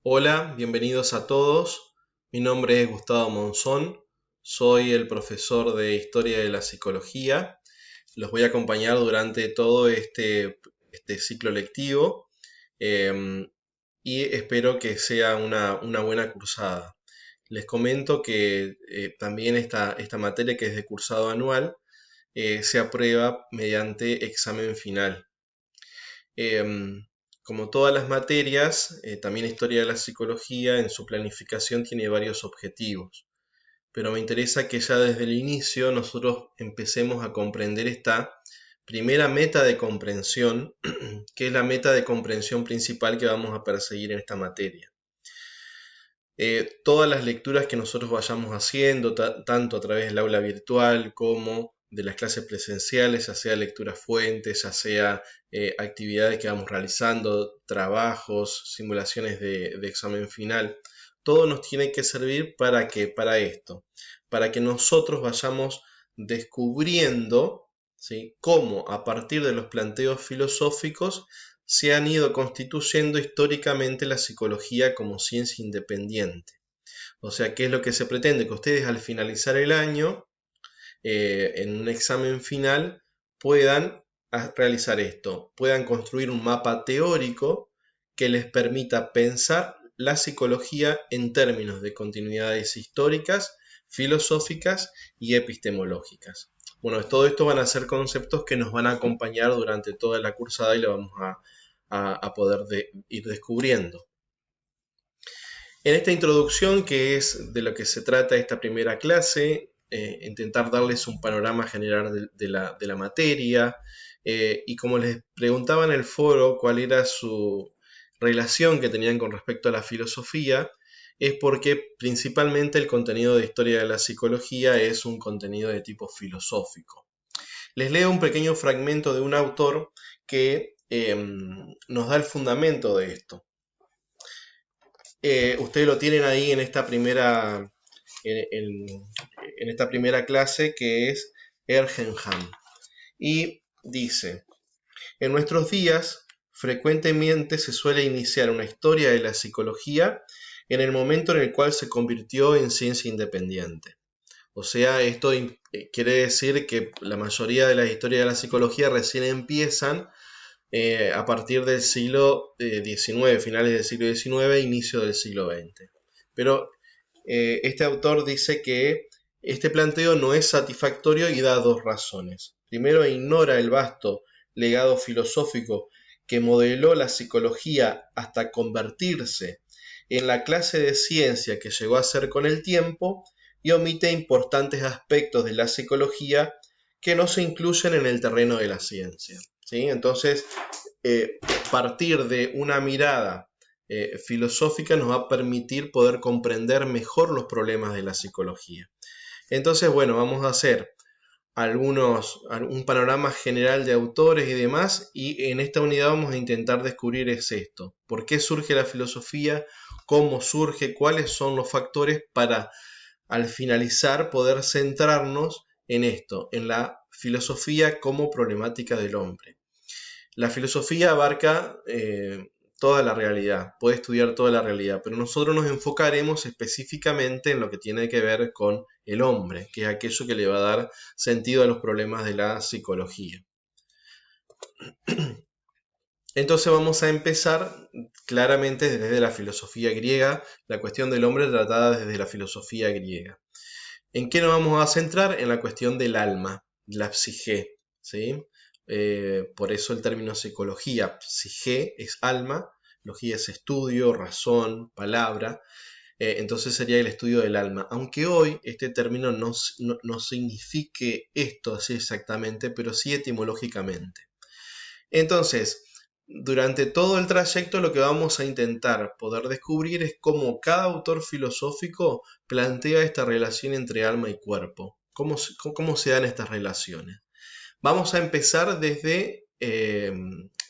Hola, bienvenidos a todos. Mi nombre es Gustavo Monzón, soy el profesor de Historia de la Psicología. Los voy a acompañar durante todo este ciclo lectivo eh, y espero que sea una buena cursada. Les comento que también esta materia, que es de cursado anual, se aprueba mediante examen final. Em, Como todas las materias, también Historia de la Psicología en su planificación tiene varios objetivos, pero me interesa que ya desde el inicio nosotros empecemos a comprender esta primera meta de comprensión, que es la meta de comprensión principal que vamos a perseguir en esta materia. Todas las lecturas que nosotros vayamos haciendo, tanto a través del aula virtual como de las clases presenciales, ya sea lecturas fuentes, ya sea actividades que vamos realizando, trabajos, simulaciones de examen final, todo nos tiene que servir para que, para esto, para que nosotros vayamos descubriendo, ¿sí?, cómo a partir de los planteos filosóficos se han ido constituyendo históricamente la psicología como ciencia independiente. O sea, ¿qué es lo que se pretende? Que ustedes al finalizar el año, en un examen final, puedan realizar esto, puedan construir un mapa teórico que les permita pensar la psicología en términos de continuidades históricas, filosóficas y epistemológicas. Bueno, todo esto van a ser conceptos que nos van a acompañar durante toda la cursada y lo vamos a poder ir descubriendo. En esta introducción, que es de lo que se trata esta primera clase, intentar darles un panorama general de la materia, y como les preguntaba en el foro cuál era su relación que tenían con respecto a la filosofía, es porque principalmente el contenido de historia de la psicología es un contenido de tipo filosófico. Les leo un pequeño fragmento de un autor que nos da el fundamento de esto. Ustedes lo tienen ahí en esta primera clase, que es Ergenham. Y dice: en nuestros días frecuentemente se suele iniciar una historia de la psicología en el momento en el cual se convirtió en ciencia independiente. O sea, esto quiere decir que la mayoría de las historias de la psicología recién empiezan a partir del siglo XIX, finales del siglo XIX, inicio del siglo XX. Pero este autor dice que este planteo no es satisfactorio y da dos razones. Primero, ignora el vasto legado filosófico que modeló la psicología hasta convertirse en la clase de ciencia que llegó a ser con el tiempo, y omite importantes aspectos de la psicología que no se incluyen en el terreno de la ciencia, ¿sí? Entonces, partir de una mirada filosófica nos va a permitir poder comprender mejor los problemas de la psicología. Entonces, bueno, vamos a hacer un panorama general de autores y demás, y en esta unidad vamos a intentar descubrir es esto: por qué surge la filosofía, cómo surge, cuáles son los factores para al finalizar poder centrarnos en esto, en la filosofía como problemática del hombre. La filosofía abarca toda la realidad, puede estudiar toda la realidad, pero nosotros nos enfocaremos específicamente en lo que tiene que ver con el hombre, que es aquello que le va a dar sentido a los problemas de la psicología. Entonces vamos a empezar claramente desde la filosofía griega, la cuestión del hombre tratada desde la filosofía griega. ¿En qué nos vamos a centrar? En la cuestión del alma, la psique, ¿sí? Por eso el término psicología. Psique es alma, logía es estudio, razón, palabra. Entonces sería el estudio del alma. Aunque hoy este término no signifique esto así exactamente, pero sí etimológicamente. Entonces, durante todo el trayecto lo que vamos a intentar poder descubrir es cómo cada autor filosófico plantea esta relación entre alma y cuerpo. ¿Cómo se dan estas relaciones? Vamos a empezar desde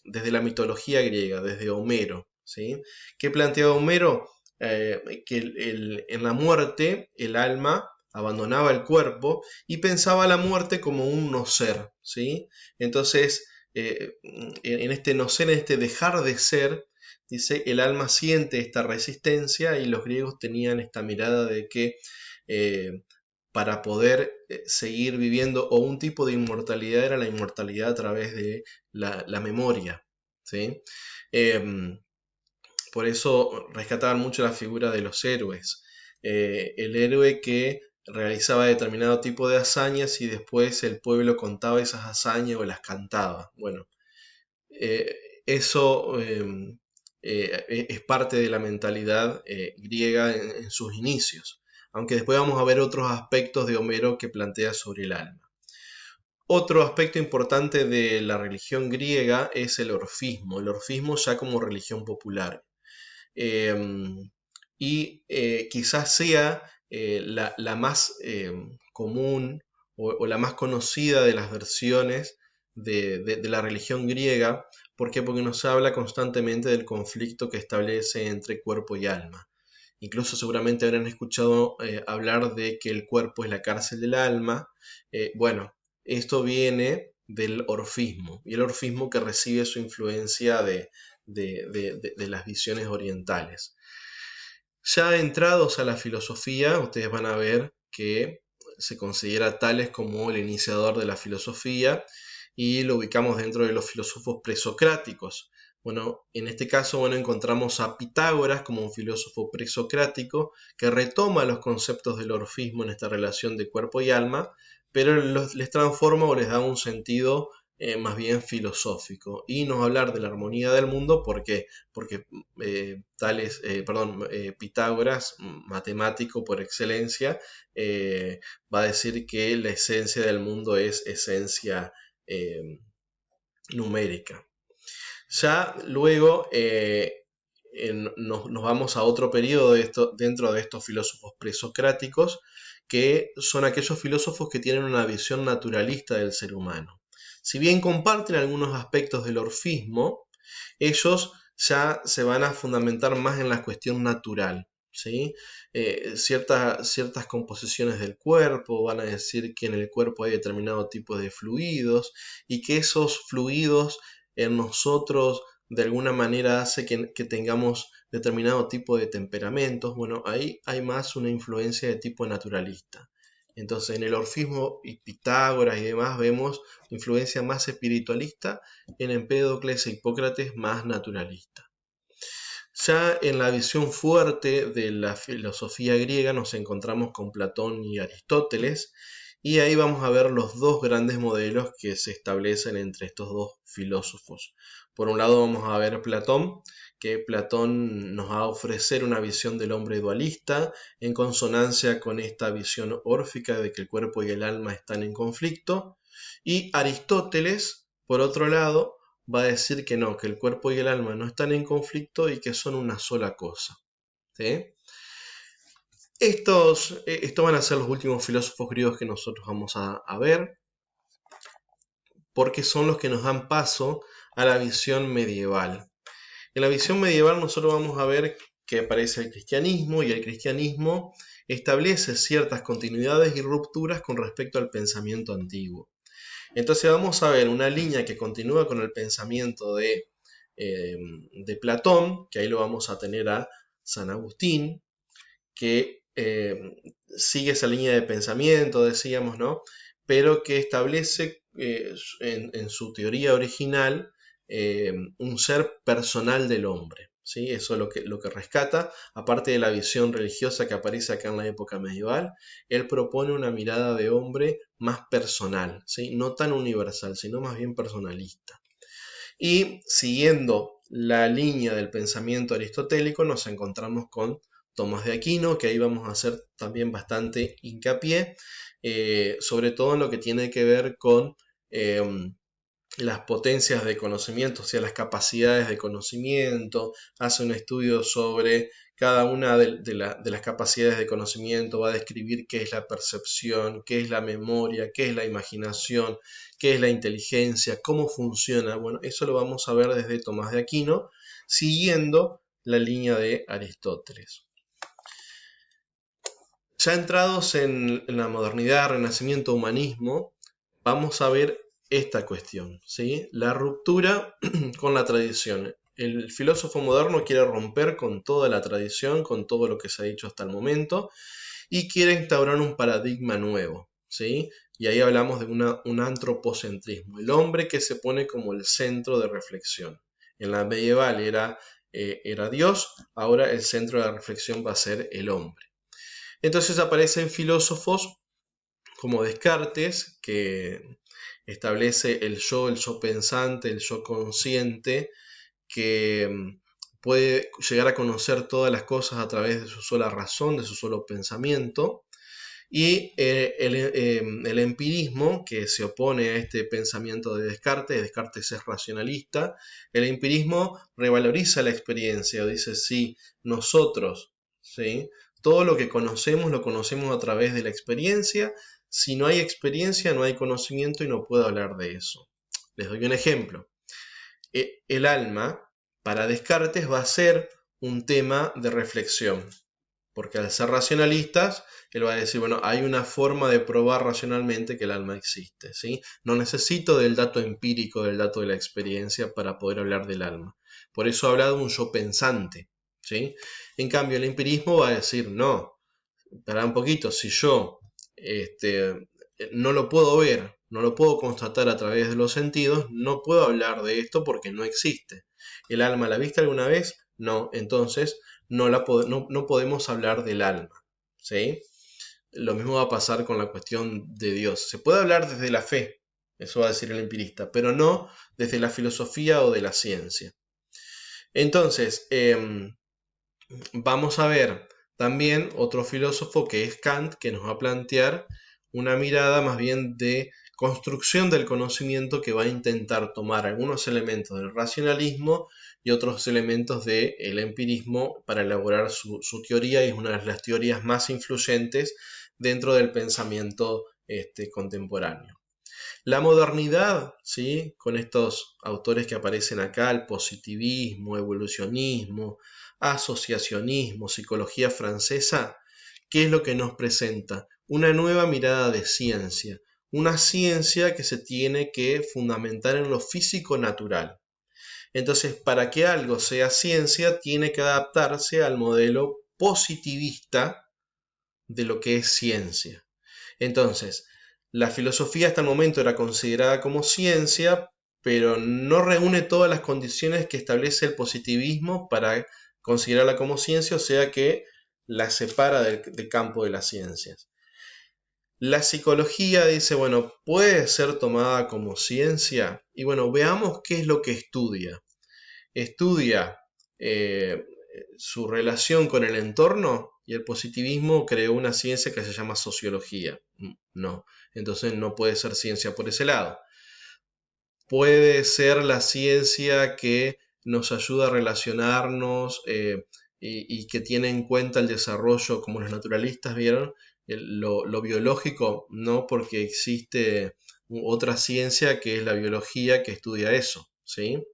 la mitología griega, desde Homero, ¿sí? ¿Qué plantea Homero? Que en la muerte el alma abandonaba el cuerpo y pensaba la muerte como un no ser, ¿sí? Entonces, en este no ser, en este dejar de ser, dice, el alma siente esta resistencia, y los griegos tenían esta mirada de que para poder seguir viviendo, o un tipo de inmortalidad era la inmortalidad a través de la memoria, ¿sí? Por eso rescataban mucho la figura de los héroes. El héroe que realizaba determinado tipo de hazañas y después el pueblo contaba esas hazañas o las cantaba. Bueno, eso es parte de la mentalidad griega en sus inicios, aunque después vamos a ver otros aspectos de Homero que plantea sobre el alma. Otro aspecto importante de la religión griega es el orfismo ya como religión popular. Quizás sea la más común o la más conocida de las versiones de la religión griega. ¿Por qué? Porque nos habla constantemente del conflicto que establece entre cuerpo y alma. Incluso seguramente habrán escuchado hablar de que el cuerpo es la cárcel del alma. Bueno, esto viene del orfismo, y el orfismo que recibe su influencia de las visiones orientales. Ya entrados a la filosofía, ustedes van a ver que se considera Tales como el iniciador de la filosofía, y lo ubicamos dentro de los filósofos presocráticos. Bueno, en este caso, encontramos a Pitágoras como un filósofo presocrático que retoma los conceptos del orfismo en esta relación de cuerpo y alma, pero les transforma o les da un sentido más bien filosófico, y nos va a hablar de la armonía del mundo. ¿Por qué? Porque Pitágoras, matemático por excelencia, va a decir que la esencia del mundo es esencia numérica. Ya luego nos vamos a otro periodo dentro de estos filósofos presocráticos, que son aquellos filósofos que tienen una visión naturalista del ser humano. Si bien comparten algunos aspectos del orfismo, ellos ya se van a fundamentar más en la cuestión natural, ¿sí? Ciertas composiciones del cuerpo, van a decir que en el cuerpo hay determinado tipo de fluidos, y que esos fluidos en nosotros de alguna manera hace que tengamos determinado tipo de temperamentos. Bueno, ahí hay más una influencia de tipo naturalista. Entonces, en el orfismo y Pitágoras y demás vemos influencia más espiritualista, en Empédocles e Hipócrates más naturalista. Ya en la visión fuerte de la filosofía griega nos encontramos con Platón y Aristóteles, y ahí vamos a ver los dos grandes modelos que se establecen entre estos dos filósofos. Por un lado vamos a ver Platón, que Platón nos va a ofrecer una visión del hombre dualista, en consonancia con esta visión órfica de que el cuerpo y el alma están en conflicto. Y Aristóteles, por otro lado, va a decir que no, que el cuerpo y el alma no están en conflicto y que son una sola cosa, ¿sí? Estos van a ser los últimos filósofos griegos que nosotros vamos a ver, porque son los que nos dan paso a la visión medieval. En la visión medieval nosotros vamos a ver que aparece el cristianismo, y el cristianismo establece ciertas continuidades y rupturas con respecto al pensamiento antiguo. Entonces vamos a ver una línea que continúa con el pensamiento de Platón, que ahí lo vamos a tener a San Agustín, que sigue esa línea de pensamiento, decíamos, ¿no? Pero que establece en su teoría original un ser personal del hombre, ¿sí? Eso es lo que rescata, aparte de la visión religiosa que aparece acá en la época medieval. Él propone una mirada de hombre más personal, ¿sí? No tan universal, sino más bien personalista. Y siguiendo la línea del pensamiento aristotélico, nos encontramos con Tomás de Aquino, que ahí vamos a hacer también bastante hincapié, sobre todo en lo que tiene que ver con las potencias de conocimiento, o sea, las capacidades de conocimiento. Hace un estudio sobre cada una de las capacidades de conocimiento, va a describir qué es la percepción, qué es la memoria, qué es la imaginación, qué es la inteligencia, cómo funciona. Bueno, eso lo vamos a ver desde Tomás de Aquino, siguiendo la línea de Aristóteles. Ya entrados en la modernidad, renacimiento, humanismo, vamos a ver esta cuestión, ¿sí? La ruptura con la tradición. el filósofo moderno quiere romper con toda la tradición, con todo lo que se ha dicho hasta el momento, y quiere instaurar un paradigma nuevo, ¿sí? Y ahí hablamos de un antropocentrismo, el hombre que se pone como el centro de reflexión. En la medieval era Dios, ahora el centro de la reflexión va a ser el hombre. Entonces aparecen filósofos como Descartes, que establece el yo pensante, el yo consciente, que puede llegar a conocer todas las cosas a través de su sola razón, de su solo pensamiento. Y el empirismo, que se opone a este pensamiento de Descartes, Descartes es racionalista, el empirismo revaloriza la experiencia, dice, sí, nosotros, ¿sí? Todo lo que conocemos lo conocemos a través de la experiencia. Si no hay experiencia, no hay conocimiento y no puedo hablar de eso. Les doy un ejemplo. El alma, para Descartes, va a ser un tema de reflexión, porque al ser racionalistas, él va a decir, bueno, hay una forma de probar racionalmente que el alma existe, ¿sí? No necesito del dato empírico, del dato de la experiencia para poder hablar del alma. Por eso habla de un yo pensante, ¿sí? En cambio, el empirismo va a decir, no, para un poquito, si yo no lo puedo ver, no lo puedo constatar a través de los sentidos, no puedo hablar de esto porque no existe. ¿El alma la viste alguna vez? No, entonces no podemos hablar del alma, ¿sí? Lo mismo va a pasar con la cuestión de Dios. Se puede hablar desde la fe, eso va a decir el empirista, pero no desde la filosofía o de la ciencia. Entonces, vamos a ver también otro filósofo que es Kant, que nos va a plantear una mirada más bien de construcción del conocimiento, que va a intentar tomar algunos elementos del racionalismo y otros elementos del empirismo para elaborar su teoría, y es una de las teorías más influyentes dentro del pensamiento contemporáneo. La modernidad, ¿sí? Con estos autores que aparecen acá, el positivismo, evolucionismo, asociacionismo, psicología francesa, ¿qué es lo que nos presenta? Una nueva mirada de ciencia, una ciencia que se tiene que fundamentar en lo físico natural. Entonces, para que algo sea ciencia, tiene que adaptarse al modelo positivista de lo que es ciencia. Entonces, la filosofía hasta el momento era considerada como ciencia, pero no reúne todas las condiciones que establece el positivismo para considerarla como ciencia, o sea que la separa del campo de las ciencias. La psicología dice, bueno, puede ser tomada como ciencia, y bueno, veamos qué es lo que estudia. Estudia su relación con el entorno, y el positivismo creó una ciencia que se llama sociología. No, entonces no puede ser ciencia por ese lado. Puede ser la ciencia que nos ayuda a relacionarnos y que tiene en cuenta el desarrollo, como los naturalistas vieron, lo biológico, no, porque existe otra ciencia que es la biología que estudia eso, ¿sí?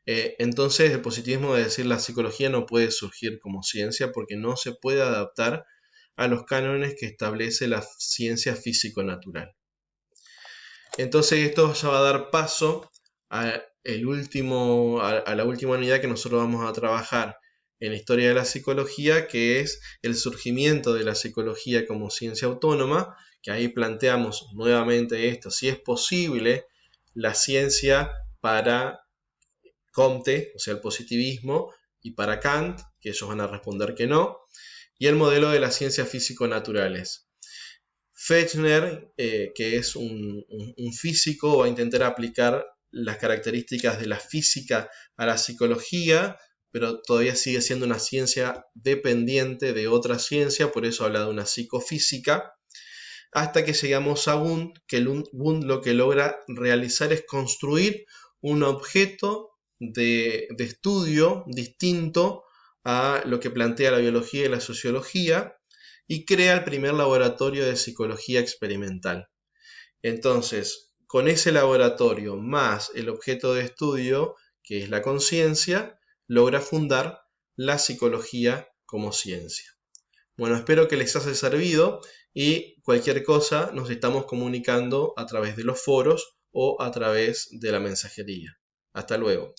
Entonces el positivismo, es decir, la psicología no puede surgir como ciencia porque no se puede adaptar a los cánones que establece la ciencia físico-natural. Entonces esto ya va a dar paso a la última unidad que nosotros vamos a trabajar en la historia de la psicología, que es el surgimiento de la psicología como ciencia autónoma, que ahí planteamos nuevamente esto, si es posible la ciencia para Comte, o sea, el positivismo, y para Kant, que ellos van a responder que no, y el modelo de las ciencias físico-naturales. Fechner, que es un físico, va a intentar aplicar las características de la física a la psicología, pero todavía sigue siendo una ciencia dependiente de otra ciencia, por eso habla de una psicofísica, hasta que llegamos a Wundt, que Wundt lo que logra realizar es construir un objeto de estudio distinto a lo que plantea la biología y la sociología, y crea el primer laboratorio de psicología experimental. Entonces, con ese laboratorio más el objeto de estudio, que es la conciencia, logra fundar la psicología como ciencia. Bueno, espero que les haya servido, y cualquier cosa nos estamos comunicando a través de los foros o a través de la mensajería. Hasta luego.